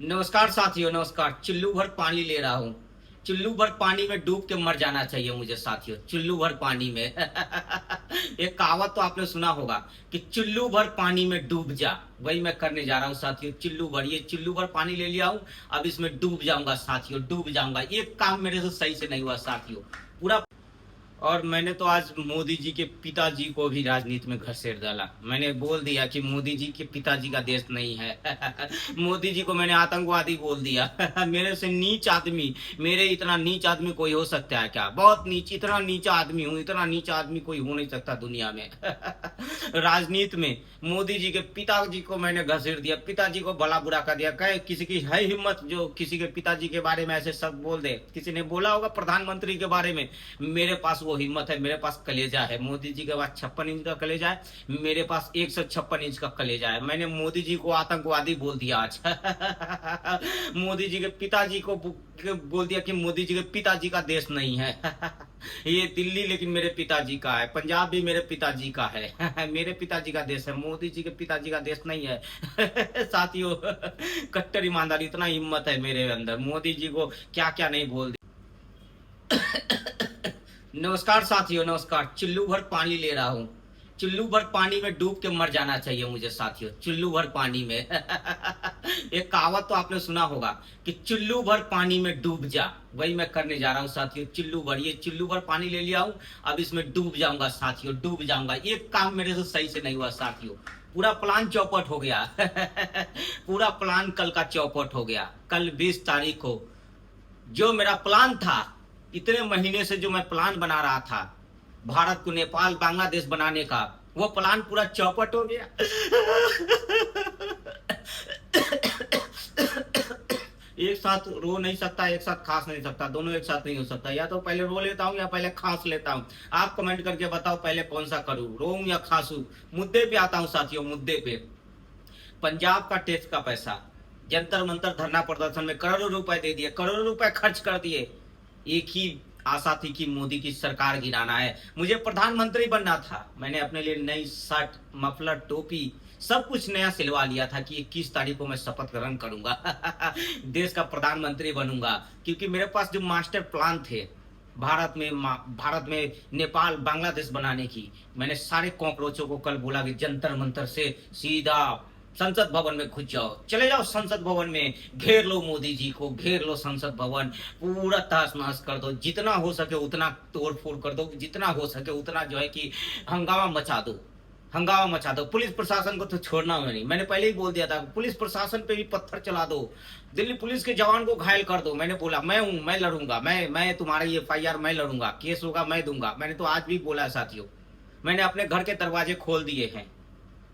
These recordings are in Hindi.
नमस्कार साथियों, नमस्कार। चुल्लू भर पानी ले रहा हूँ। चुल्लू भर पानी में डूब के मर जाना चाहिए मुझे साथियों, चुल्लू भर पानी में। एक कहावत तो आपने सुना होगा कि चुल्लू भर पानी में डूब जा। वही मैं करने जा रहा हूँ साथियों। चुल्लू भर पानी ले लिया हूँ। अब इसमें डूब जाऊंगा साथियों, डूब जाऊंगा। एक काम मेरे से सही से नहीं हुआ साथियों, पूरा। और मैंने तो आज मोदी जी के पिताजी को भी राजनीति में घसीट डाला। मैंने बोल दिया कि मोदी जी के पिताजी का देश नहीं है। मोदी जी को मैंने आतंकवादी बोल दिया। मेरे से नीच आदमी, मेरे इतना नीच आदमी कोई हो सकता है क्या? बहुत नीच, इतना नीचा आदमी हूँ, इतना नीचा आदमी कोई हो नहीं सकता दुनिया में। राजनीति में मोदी जी के पिताजी को मैंने घसीट दिया, पिताजी को भला बुरा कर दिया। कहे किसी की है हिम्मत जो किसी के पिताजी के बारे में ऐसे सब बोल दे? किसी ने बोला होगा प्रधानमंत्री के बारे में? मेरे पास वो हिम्मत है, मेरे पास कलेजा है। मोदी जी के पास 56 इंच का कलेजा है, मेरे पास 156 इंच का कलेजा है। मैंने मोदी जी को आतंकवादी बोल दिया आज। मोदी जी के पिताजी को बोल दिया कि मोदी जी के पिताजी का देश नहीं है। ये दिल्ली लेकिन मेरे पिताजी का है, पंजाब भी मेरे पिताजी का है। मेरे पिताजी का देश है, मोदी जी के पिताजी का देश नहीं है। साथियों, कट्टर ईमानदारी, इतना हिम्मत है मेरे अंदर, मोदी जी को क्या क्या नहीं बोल दिया। नमस्कार साथियों, नमस्कार। चुल्लू भर पानी ले रहा हूँ। चुल्लू भर पानी में डूब के मर जाना चाहिए मुझे साथियों, चुल्लू भर पानी में। एक कहावत तो आपने सुना होगा कि चुल्लू भर पानी में डूब जा। वही मैं करने जा रहा हूँ साथियों। चुल्लू भर पानी ले लिया हूँ। अब इसमें डूब जाऊंगा साथियों, डूब जाऊंगा। एक काम मेरे से सही से नहीं हुआ साथियों, पूरा प्लान चौपट हो गया। पूरा प्लान कल का चौपट हो गया। कल 20 तारीख को जो मेरा प्लान था, इतने महीने से जो मैं प्लान बना रहा था भारत को नेपाल बांग्लादेश बनाने का, वो प्लान पूरा चौपट हो गया। एक साथ रो नहीं सकता, एक साथ खांस नहीं सकता, दोनों एक साथ नहीं हो सकता। या तो पहले रो लेता हूँ या पहले खांस लेता हूँ। आप कमेंट करके बताओ पहले कौन सा करूँ, रोऊं या खांसू। मुद्दे पे आता हूँ साथियों, मुद्दे पे। पंजाब का टैक्स का पैसा जंतर मंतर धरना प्रदर्शन में करोड़ों रुपए दे दिए, करोड़ों रुपए खर्च कर दिए। एक ही आशा थी कि मोदी की सरकार गिराना है, मुझे प्रधानमंत्री बनना था। मैंने अपने लिए नई शर्ट, मफलर, टोपी सब कुछ नया सिलवा लिया था कि 21 तारीख को मैं शपथ ग्रहण करूंगा। देश का प्रधानमंत्री बनूंगा। क्योंकि मेरे पास जो मास्टर प्लान थे भारत में नेपाल बांग्लादेश बनाने की, मैंने सारे कॉकरोचों को कल बोला कि जंतर मंतर से सीधा संसद भवन में घुस जाओ, चले जाओ संसद भवन में, घेर लो मोदी जी को, घेर लो संसद भवन, पूरा तहस नहस कर दो। जितना हो सके उतना तोड़ फोड़ कर दो, जितना हो सके उतना जो है कि हंगामा मचा दो, हंगामा मचा दो। पुलिस प्रशासन को तो छोड़ना नहीं, मैंने पहले ही बोल दिया था। पुलिस प्रशासन पे भी पत्थर चला दो, दिल्ली पुलिस के जवान को घायल कर दो। मैंने बोला मैं हूं, मैं लड़ूंगा, मैं तुम्हारा FIR मैं लड़ूंगा, केस होगा मैं दूंगा। मैंने तो आज भी बोला साथियों, मैंने अपने घर के दरवाजे खोल दिए हैं।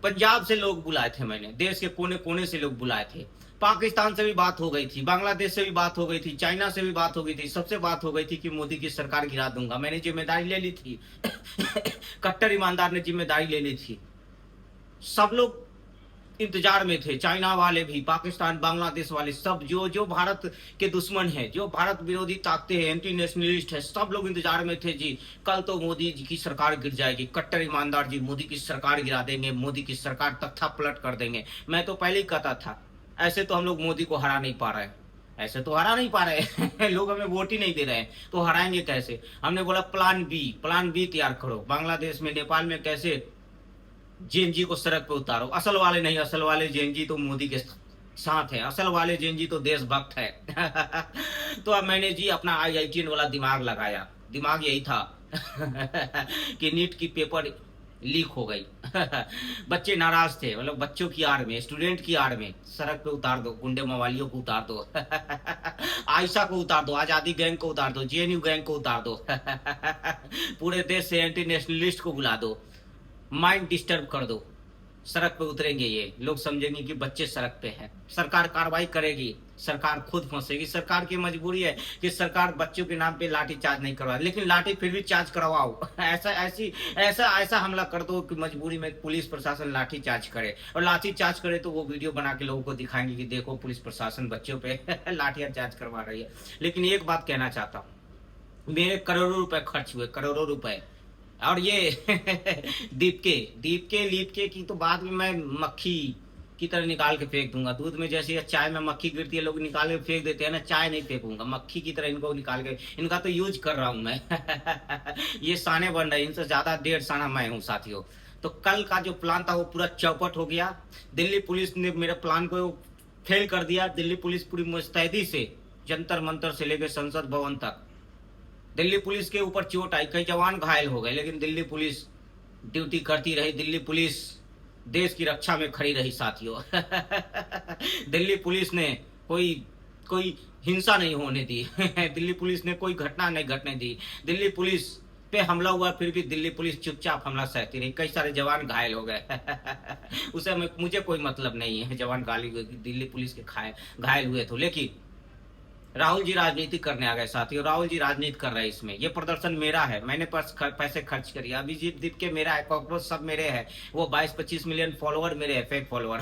पंजाब से लोग बुलाए थे, मैंने देश के कोने कोने से लोग बुलाए थे। पाकिस्तान से भी बात हो गई थी, बांग्लादेश से भी बात हो गई थी, चाइना से भी बात हो गई थी, सबसे बात हो गई थी कि मोदी की सरकार गिरा दूंगा। मैंने जिम्मेदारी ले ली थी। कट्टर ईमानदार ने जिम्मेदारी ले ली थी। सब लोग इंतजार में थे, चाइना वाले भी, पाकिस्तान बांग्लादेश वाले सब, जो जो भारत के दुश्मन है, जो भारत विरोधी ताकतें हैं, एंटी नेशनलिस्ट है, सब लोग इंतजार में थे जी। कल तो मोदी जी की सरकार गिर जाएगी, कट्टर ईमानदार जी मोदी की सरकार गिरा देंगे, मोदी की सरकार तख्ता पलट कर देंगे। मैं तो पहले ही कहता था, ऐसे तो हम लोग मोदी को हरा नहीं पा रहे हैं, ऐसे तो हरा नहीं पा रहे। लोग हमें वोट ही नहीं दे रहे हैं, तो हराएंगे कैसे? हमने बोला प्लान बी तैयार करो। बांग्लादेश में, नेपाल में कैसे जेएनजी को सड़क पे उतारो। असल वाले नहीं, असल वाले जेएनजी तो मोदी के साथ है, असल वाले जेएनजी तो देशभक्त है। तो अब मैंने जी अपना IITN वाला दिमाग लगाया। दिमाग यही था कि नीट की पेपर लीक हो गई। बच्चे नाराज थे, मतलब बच्चों की आड़ में, स्टूडेंट की आड़ में सड़क पे उतार दो, गुंडे मवालियों को उतार दो। आयशा को उतार दो, आजादी गैंग को उतार दो, JNU गैंग को उतार दो। पूरे देश से एंटी नेशनलिस्ट को बुला दो, माइंड डिस्टर्ब कर दो। सड़क पे उतरेंगे ये लोग, समझेंगे कि बच्चे सड़क पे हैं, सरकार कार्रवाई करेगी, सरकार खुद फंसेगी। सरकार की मजबूरी है कि सरकार बच्चों के नाम पे लाठी चार्ज नहीं करवा, लेकिन लाठी फिर भी चार्ज करवाओ। ऐसा हमला कर दो कि मजबूरी में पुलिस प्रशासन लाठी चार्ज करे, और लाठी चार्ज करे तो वो वीडियो बना के लोगों को दिखाएंगे कि देखो पुलिस प्रशासन बच्चों पे लाठियां चार्ज करवा रही है। लेकिन एक बात कहना चाहता हूँ, मेरे करोड़ों रुपए खर्च हुए, करोड़ों रुपए। और ये दीप के लीप के की तो बाद में मैं मक्खी की तरह निकाल के फेंक दूंगा। दूध में जैसे ये चाय में मक्खी गिरती है, लोग निकाल के फेंक देते हैं ना, चाय नहीं फेंकूंगा, मक्खी की तरह इनको निकाल के, इनका तो यूज कर रहा हूं मैं। ये साने बन रहे हैं, इनसे ज्यादा 1.5 साना मैं हूँ साथियों। तो कल का जो प्लान था वो पूरा चौपट हो गया। दिल्ली पुलिस ने मेरे प्लान को फेल कर दिया। दिल्ली पुलिस पूरी मुस्तैदी से जंतर मंतर से लेकर संसद भवन तक दिल्ली पुलिस के ऊपर चोट आई, कई जवान घायल हो गए, लेकिन दिल्ली पुलिस ड्यूटी करती रही। दिल्ली पुलिस देश की रक्षा में खड़ी रही साथियों। दिल्ली पुलिस ने कोई कोई हिंसा नहीं होने दी। दिल्ली पुलिस ने कोई घटना नहीं घटने दी। दिल्ली पुलिस पे हमला हुआ, फिर भी दिल्ली पुलिस चुपचाप हमला सहती रही। कई सारे जवान घायल हो गए। उसे मुझे कोई मतलब नहीं है जवान दिल्ली पुलिस के घायल हुए तो, लेकिन राहुल जी राजनीति करने आ गए साथियों। राहुल जी राजनीति कर रहे हैं इसमें। ये प्रदर्शन मेरा है, मैंने पैसे खर्च करिए। अभिजीत दीप के मेरा है, कॉकरोच सब मेरे है, वो 22-25 मिलियन फॉलोअर मेरे है, फेक फॉलोअर।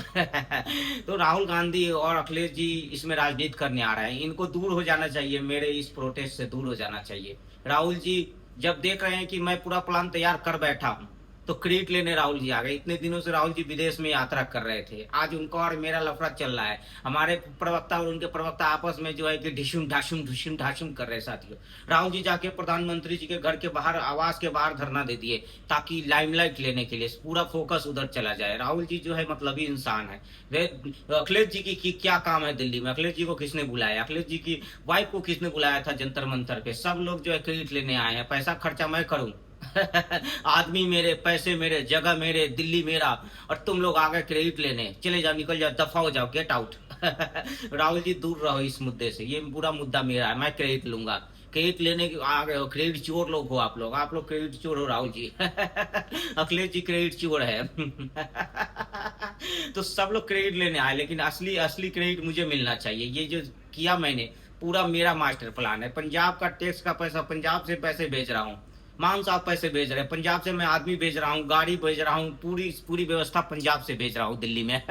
तो राहुल गांधी और अखिलेश जी इसमें राजनीति करने आ रहे हैं। इनको दूर हो जाना चाहिए, मेरे इस प्रोटेस्ट से दूर हो जाना चाहिए। राहुल जी जब देख रहे हैं कि मैं पूरा प्लान तैयार कर बैठा हूं, तो क्रेडिट लेने राहुल जी आ गए। इतने दिनों से राहुल जी विदेश में यात्रा कर रहे थे, आज उनका और मेरा लफड़ा चल रहा है। हमारे प्रवक्ता और उनके प्रवक्ता आपस में जो है कि ढिशुम ढाशुम कर रहे साथियों। राहुल जी जाके प्रधानमंत्री जी के घर के बाहर, आवास के बाहर धरना दे दिए, ताकि लाइमलाइट लेने के लिए पूरा फोकस उधर चला जाए। राहुल जी जो है मतलबी इंसान है। अखिलेश जी की क्या काम है दिल्ली में? अखिलेश जी को किसने बुलाया? अखिलेश जी की वाइफ को किसने बुलाया था जंतर मंतर पे? सब लोग जो है क्रेडिट लेने आए हैं। पैसा खर्चा मैं करूं। आदमी मेरे, पैसे मेरे, जगह मेरे, दिल्ली मेरा, और तुम लोग आ गए क्रेडिट लेने। चले जाओ, निकल जाओ, दफा हो जाओ, गेट आउट। राहुल जी दूर रहो इस मुद्दे से, ये पूरा मुद्दा मेरा है, मैं क्रेडिट लूंगा। क्रेडिट लेने की आ गए हो, क्रेडिट चोर लोग हो आप लोग क्रेडिट चोर हो राहुल जी। अखिलेश जी क्रेडिट चोर है। तो सब लोग क्रेडिट लेने आए, लेकिन असली असली क्रेडिट मुझे मिलना चाहिए। ये जो किया मैंने, पूरा मेरा मास्टर प्लान है। पंजाब का टैक्स का पैसा, पंजाब से पैसे भेज रहा हूँ, मान साहब पैसे भेज रहे हैं, पंजाब से मैं आदमी भेज रहा हूँ, गाड़ी भेज रहा हूँ, पूरी व्यवस्था पंजाब से भेज रहा हूँ दिल्ली में।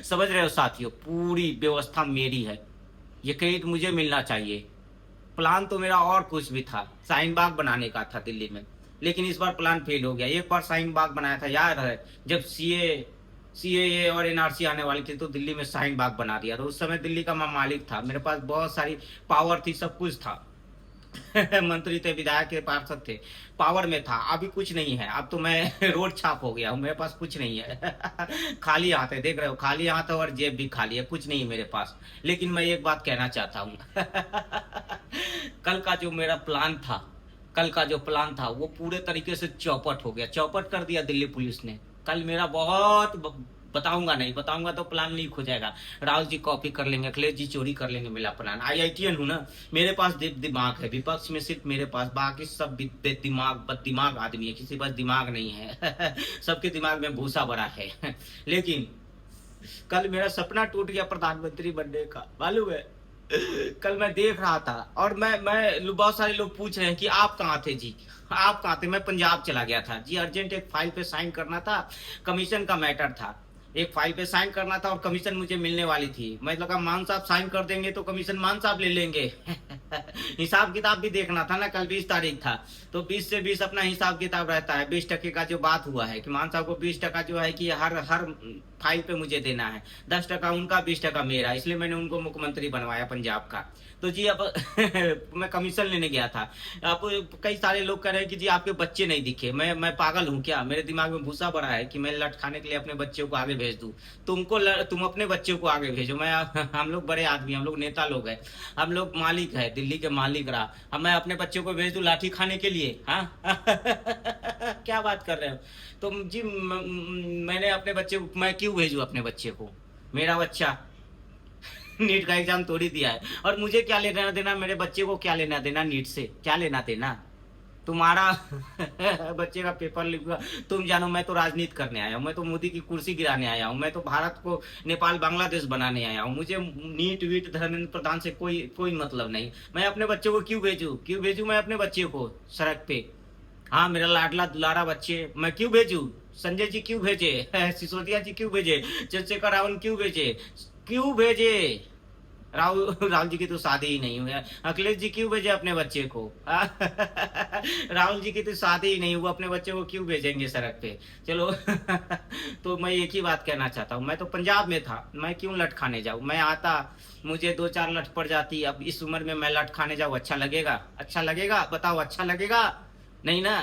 समझ रहे हो साथियों, पूरी व्यवस्था मेरी है। ये क्रेडिट मुझे मिलना चाहिए। प्लान तो मेरा और कुछ भी था, शाहीन बाग बनाने का था दिल्ली में, लेकिन इस बार प्लान फेल हो गया। एक बार शाहीन बाग बनाया था, याद है, जब सीएए और एनआरसी आने वाली थी, तो दिल्ली में शाहीन बाग बना दिया। तो उस समय दिल्ली का मैं मालिक था, मेरे पास बहुत सारी पावर थी, सब कुछ था। मंत्री थे, विधायक थे, पार्षद थे, पावर में था। अभी कुछ नहीं है, अब तो मैं रोड छाप हो गया हूँ, मेरे पास कुछ नहीं है। खाली हाथ है, देख रहे हो, खाली हाथ है और जेब भी खाली है, कुछ नहीं है मेरे पास। लेकिन मैं एक बात कहना चाहता हूँ। कल का जो मेरा प्लान था, कल का जो प्लान था वो पूरे तरीके से चौपट हो गया, चौपट कर दिया दिल्ली पुलिस ने। कल मेरा बहुत बताऊंगा तो प्लान लीक हो जाएगा। राहुल जी कॉपी कर लेंगे, अखिलेश जी चोरी कर लेंगे मेरा प्लान। IITian हूं ना, मेरे पास दिमाग है। विपक्ष में सिर्फ मेरे पास, बाकी सब बददिमाग आदमी है, किसी पास दिमाग नहीं है। सबके दिमाग में भूसा भरा है। लेकिन कल मेरा सपना टूट गया प्रधानमंत्री बनने का, मालूम है। कल मैं देख रहा था, और मैं बहुत सारे लोग पूछ रहे हैं कि आप कहाँ थे जी, आप कहाँ थे? मैं पंजाब चला गया था जी, अर्जेंट एक फाइल पे साइन करना था, कमीशन का मैटर था, एक फाइल पे साइन करना था और कमीशन मुझे मिलने वाली थी। मैं लगा मान साहब साइन कर देंगे तो कमीशन मान साहब ले लेंगे। हिसाब किताब भी देखना था ना, कल 20 तारीख था, तो 20 से 20 अपना हिसाब किताब रहता है। 20% का जो बात हुआ है कि मान साहब को 20% जो है कि हर फाइल पे मुझे देना है, 10% उनका, 20% मेरा, इसलिए मैंने उनको मुख्यमंत्री बनवाया पंजाब का। तो जी अब मैं कमीशन लेने गया था। अब कई सारे लोग कह रहे हैं कि जी आपके बच्चे नहीं दिखे। मैं पागल हूँ क्या? मेरे दिमाग में भूसा भरा है कि मैं लट खाने के लिए अपने बच्चों को आगे भेज दूं? तुम अपने बच्चों को आगे भेजो। हम लोग बड़े आदमी, हम लोग नेता लोग हैं, हम लोग मालिक है, दिल्ली के मालिक रहा, अब मैं अपने बच्चों को भेज दूं लाठी खाने के लिए? हाँ। क्या बात कर रहे हो? तो जी मैंने अपने बच्चे को, मैं क्यों भेजूं अपने बच्चे को? मेरा बच्चा नीट का एग्जाम थोड़ी दिया है, और मुझे क्या लेना देना, मेरे बच्चे को क्या लेना देना नीट से? क्या लेना देना? तुम्हारा बच्चे का पेपर लिखूंगा, तुम जानो। मैं तो राजनीति करने आया हूँ, मैं तो मोदी की कुर्सी गिराने आया हूँ, मैं तो भारत को नेपाल बांग्लादेश बनाने आया हूँ। मुझे नीट वीट धर्मेंद्र प्रधान से कोई मतलब नहीं। मैं अपने बच्चे को क्यों भेजू मैं अपने बच्चे को सड़क पे? हाँ, मेरा लाडला दुलारा बच्चे, मैं क्यों भेजू? संजय जी क्यों भेजे? सिसोदिया जी क्यों भेजे? चंद्रशेखर रावल क्यों भेजे? राहुल जी की तो शादी ही नहीं हुई है। अखिलेश जी क्यों भेजे अपने बच्चे को? राहुल जी की तो शादी ही नहीं हुआ, अपने बच्चे को क्यों भेजेंगे सड़क पे? चलो। तो मैं एक ही बात कहना चाहता हूँ, मैं तो पंजाब में था, मैं क्यों लठ खाने जाऊँ? मैं आता, मुझे 2-4 लठ पड़ जाती, अब इस उम्र में मैं लठ खाने जाऊँ, अच्छा लगेगा? अच्छा लगेगा? बताओ, अच्छा लगेगा? नहीं ना।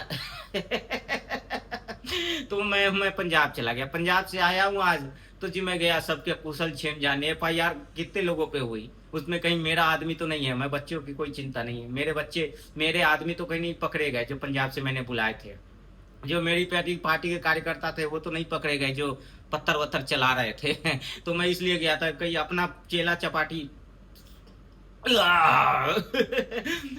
तो मैं पंजाब चला गया, पंजाब से आया हूँ आज। तो जी मैं गया सबके कुशल क्षेम जाने, एफआईआर कितने लोगों पे हुई, उसमें कहीं मेरा आदमी तो नहीं है। मैं बच्चों की कोई चिंता नहीं है, मेरे बच्चे, मेरे आदमी तो कहीं नहीं पकड़े गए जो पंजाब से मैंने बुलाए थे। जो मेरी पार्टी के कार्यकर्ता थे वो तो नहीं पकड़े गए, जो पत्थर वत्थर चला रहे थे। तो मैं इसलिए गया था, कहीं अपना चेला चपाटी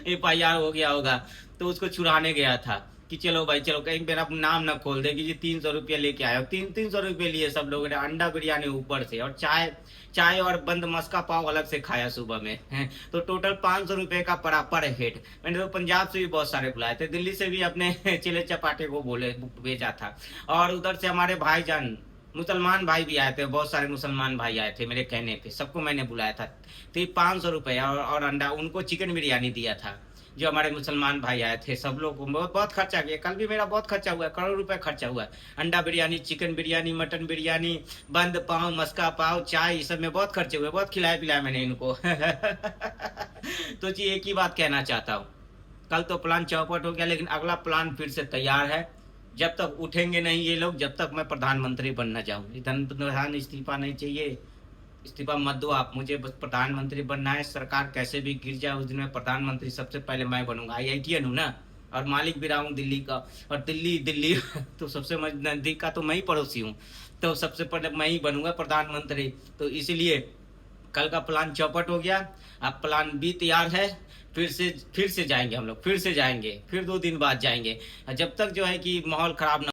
एफआईआर हो गया होगा, तो उसको छुड़ाने गया था कि चलो भाई चलो, कहीं मेरा नाम ना खोल दे कि जी 300 रुपया लेके आया। 300 रुपये लिए सब लोगों ने, अंडा बिरयानी ऊपर से, और चाय, चाय और बंद मस्का पाव अलग से खाया सुबह में। तो टोटल 500 रुपये का पड़ा पर हेड। मैंने तो पंजाब से भी बहुत सारे बुलाए थे, दिल्ली से भी अपने चेले चपाटे को बोले भेजा था, और उधर से हमारे भाईजान मुसलमान भाई भी आए थे, बहुत सारे मुसलमान भाई आए थे मेरे कहने पे, सबको मैंने बुलाया था। तो ये 500 रुपये और अंडा, उनको चिकन बिरयानी दिया था जो हमारे मुसलमान भाई आए थे। सब लोग को बहुत बहुत खर्चा किया, कल भी मेरा बहुत खर्चा हुआ है, करोड़ रुपए खर्चा हुआ है। अंडा बिरयानी, चिकन बिरयानी, मटन बिरयानी, बंद पाव, मस्का पाव, चाय, इस सब में बहुत खर्चे हुए, बहुत खिलाया पिलाया मैंने इनको। तो जी एक ही बात कहना चाहता हूँ, कल तो प्लान चौपट हो गया, लेकिन अगला प्लान फिर से तैयार है। जब तक उठेंगे नहीं ये लोग, जब तक मैं प्रधानमंत्री बन न जाऊं। प्रधान इस्तीफा नहीं चाहिए, इस्तीफा मत दो आप, मुझे बस प्रधानमंत्री बनना है। सरकार कैसे भी गिर जाए उस दिन में प्रधानमंत्री सबसे पहले मैं बनूंगा। IITN हूँ ना, और मालिक भी रहा हूँ दिल्ली का, और दिल्ली दिल्ली तो सबसे नजदीक का तो मैं ही पड़ोसी हूँ, तो सबसे पहले मैं ही बनूंगा प्रधानमंत्री। तो इसीलिए कल का प्लान चौपट हो गया, अब प्लान बी तैयार है। फिर से जाएंगे हम लोग, फिर से जाएंगे, फिर 2 दिन बाद जाएंगे, जब तक जो है कि माहौल खराब ना